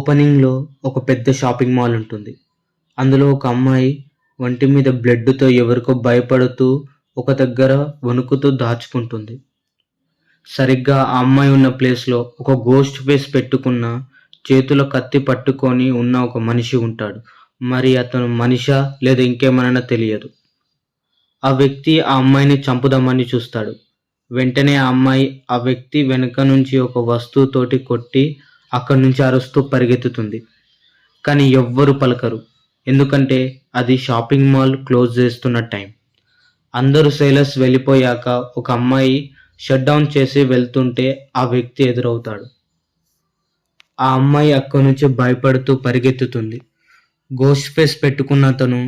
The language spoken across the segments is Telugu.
ఓపెనింగ్‌లో ఒక పెద్ద షాపింగ్ మాల్ ఉంటుంది. అందులో ఒక అమ్మాయి ఒంటి మీద బ్లడ్‌తో ఎవరికో భయపడుతూ ఒక దగ్గర వణుకుతూ దాచుకుంటుంది. సరిగ్గా ఆ అమ్మాయి ఉన్న ప్లేస్‌లో ఒక గోస్ట్ ఫేస్ పెట్టుకున్న, చేతిలో కత్తి పట్టుకొని ఉన్న ఒక మనిషి ఉంటాడు. మరి అతను మనిషా లేదా ఇంకేమన్నా తెలియదు. ఆ వ్యక్తి ఆ అమ్మాయిని చంపుదామని చూస్తాడు. వెంటనే ఆ అమ్మాయి ఆ వ్యక్తి వెనక నుంచి ఒక వస్తువుతోటి కొట్టి అక్కడి నుంచి అరుస్తూ పరిగెత్తుతుంది. కానీ ఎవ్వరు పలకరు. ఎందుకంటే అది షాపింగ్ మాల్ క్లోజ్ చేస్తున్న టైం. అందరూ సేలర్స్ వెళ్ళిపోయాక ఒక అమ్మాయి షట్ డౌన్ చేసి వెళ్తుంటే ఆ వ్యక్తి ఎదురవుతాడు. ఆ అమ్మాయి అక్కడి నుంచి భయపడుతూ పరిగెత్తుతుంది. గోస్ట్ ఫేస్ పెట్టుకున్న అతను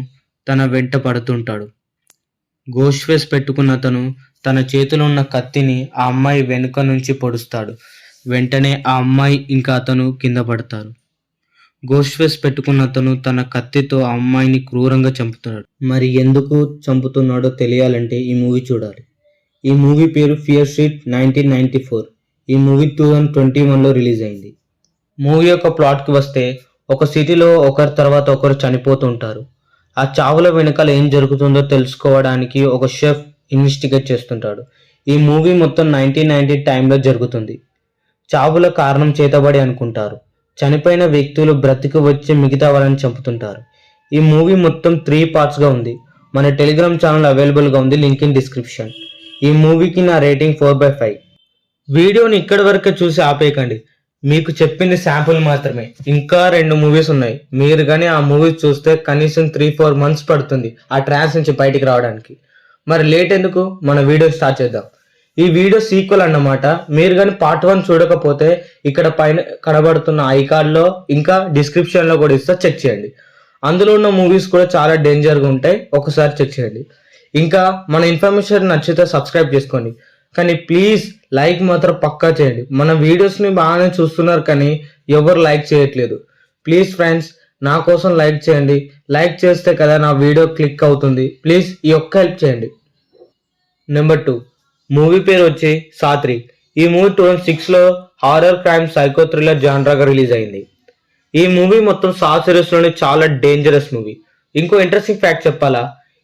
తన వెంట పడుతుంటాడు. గోస్ట్ ఫేస్ పెట్టుకున్న అతను తన చేతిలో ఉన్న కత్తిని ఆ అమ్మాయి వెనుక నుంచి పొడుస్తాడు. వెంటనే ఆ అమ్మాయి ఇంకా అతను కింద పడతారు. గోస్ట్ ఫేస్ పెట్టుకున్న అతను తన కత్తితో ఆ అమ్మాయిని క్రూరంగా చంపుతాడు. మరి ఎందుకు చంపుతున్నాడో తెలియాలంటే ఈ మూవీ చూడాలి. ఈ మూవీ పేరు ఫియర్ స్ట్రీట్ 1994. ఈ మూవీ 2021లో రిలీజ్ అయింది. మూవీ యొక్క ప్లాట్కి వస్తే, ఒక సిటీలో ఒకరి తర్వాత ఒకరు చనిపోతుంటారు. ఆ చావుల వెనకాల ఏం జరుగుతుందో తెలుసుకోవడానికి ఒక షెఫ్ ఇన్వెస్టిగేట్ చేస్తుంటాడు. ఈ మూవీ మొత్తం 1990 టైంలో జరుగుతుంది. చావుల కారణం చేతబడి అనుకుంటారు. చనిపోయిన వ్యక్తులు బ్రతికి వచ్చి మిగతా వాళ్ళని చంపుతుంటారు. ఈ మూవీ మొత్తం 3 పార్ట్స్గా ఉంది. మన టెలిగ్రామ్ ఛానల్ అవైలబుల్గా ఉంది, లింక్ ఇన్ డిస్క్రిప్షన్. ఈ మూవీకి నా రేటింగ్ 4/5. వీడియోని ఇక్కడి వరకే చూసి ఆపేయకండి. మీకు చెప్పింది శాంపుల్ మాత్రమే. ఇంకా 2 మూవీస్ ఉన్నాయి. మీరు కానీ ఆ మూవీస్ చూస్తే కనీసం 3-4 మంత్స్ పడుతుంది ఆ ట్రాన్స్ నుంచి బయటికి రావడానికి. మరి లేట్ ఎందుకు, మన వీడియో స్టార్ట్ చేద్దాం. ఈ వీడియో సీక్వెల్ అన్నమాట. మీరు కానీ పార్ట్ 1 చూడకపోతే ఇక్కడ పైన కనబడుతున్న ఐకార్డ్లో ఇంకా డిస్క్రిప్షన్లో కూడా ఇస్తా, చెక్ చేయండి. అందులో ఉన్న మూవీస్ కూడా చాలా డేంజర్గా ఉంటాయి, ఒకసారి చెక్ చేయండి. ఇంకా మన ఇన్ఫర్మేషన్ నచ్చితే సబ్స్క్రైబ్ చేసుకోండి. కానీ ప్లీజ్ లైక్ మాత్రం పక్కా చేయండి. మన వీడియోస్ని బాగానే చూస్తున్నారు కానీ ఎవరు లైక్ చేయట్లేదు. ప్లీజ్ ఫ్రెండ్స్, నా కోసం లైక్ చేయండి. లైక్ చేస్తే కదా నా వీడియో క్లిక్ అవుతుంది. ప్లీజ్ ఈ ఒక్క హెల్ప్ చేయండి. నెంబర్ 2 మూవీ పేరు వచ్చి సాత్రి. ఈ మూవీ 2006లో హారర్ క్రైమ్ సైకో థ్రిల్లర్ జానరాగా రిలీజ్ అయింది. ఈ మూవీ మొత్తం సా సిరీస్లోనే చాలా డేంజరస్ మూవీ. ఇంకో ఇంట్రెస్టింగ్ ఫ్యాక్ట్ చెప్పాలా,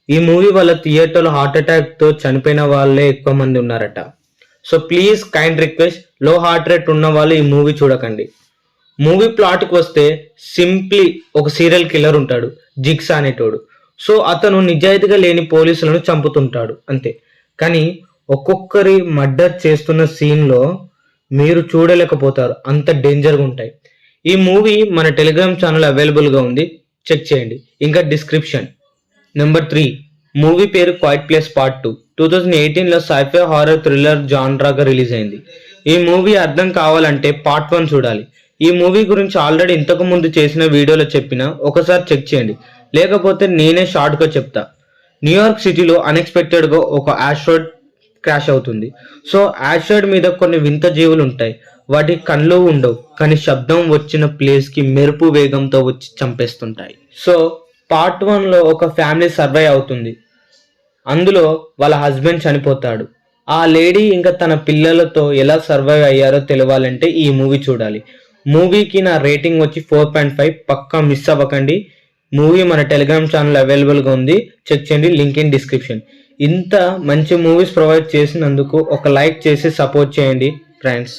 ఈ మూవీ వల్ల థియేటర్లో హార్ట్ అటాక్తో చనిపోయిన వాళ్ళే ఎక్కువ మంది ఉన్నారట. సో ప్లీజ్ కైండ్ రిక్వెస్ట్, లో హార్ట్ రేట్ ఉన్న వాళ్ళు ఈ మూవీ చూడకండి. మూవీ ప్లాట్కి వస్తే సింప్లీ ఒక సీరియల్ కిల్లర్ ఉంటాడు, జిగ్స్ అనేటోడు. సో అతను నిజాయితీగా లేని పోలీసులను చంపుతుంటాడు అంతే. కానీ ఒక్కొక్కరి మర్డర్ చేస్తున్న సీన్లో మీరు చూడలేకపోతారు, అంత డేంజర్గా ఉంటాయి. ఈ మూవీ మన టెలిగ్రామ్ ఛానల్ అవైలబుల్గా ఉంది, చెక్ చేయండి. ఇంకా డిస్క్రిప్షన్. నెంబర్ 3 మూవీ పేరు క్వైట్ ప్లేస్ పార్ట్ 2. 2018లో సైఫై హారర్ థ్రిల్లర్ జానరాగా రిలీజ్ అయింది. ఈ మూవీ అర్థం కావాలంటే పార్ట్ 1 చూడాలి. ఈ మూవీ గురించి ఆల్రెడీ ఇంతకు ముందు చేసిన వీడియోలో చెప్పిన, ఒకసారి చెక్ చేయండి. లేకపోతే నేనే షార్ట్గా చెప్తా. న్యూయార్క్ సిటీలో అన్ఎక్స్పెక్టెడ్గా ఒక ఆస్ట్రాయిడ్ క్రాష్ అవుతుంది. సో ఆస్ట్రాయిడ్ మీద కొన్ని వింత జీవులు ఉంటాయి. వాటి కళ్ళు ఉండవు, కానీ శబ్దం వచ్చిన ప్లేస్కి మెరుపు వేగంతో వచ్చి చంపేస్తుంటాయి. సో పార్ట్ 1లో ఒక ఫ్యామిలీ సర్వైవ్ అవుతుంది. అందులో వాళ్ళ హస్బెండ్ చనిపోతాడు. ఆ లేడీ ఇంకా తన పిల్లలతో ఎలా సర్వైవ్ అయ్యారో తెలియాలంటే ఈ మూవీ చూడాలి. మూవీకి నా రేటింగ్ వచ్చి 4.5. పక్కా మిస్ అవ్వకండి. మూవీ మన టెలిగ్రామ్ ఛానల్ అవైలబుల్గా ఉంది, చెక్ చేయండి, లింక్ ఇన్ డిస్క్రిప్షన్. ఇంత మంచి మూవీస్ ప్రొవైడ్ చేసినందుకు ఒక లైక్ చేసి సపోర్ట్ చేయండి ఫ్రెండ్స్.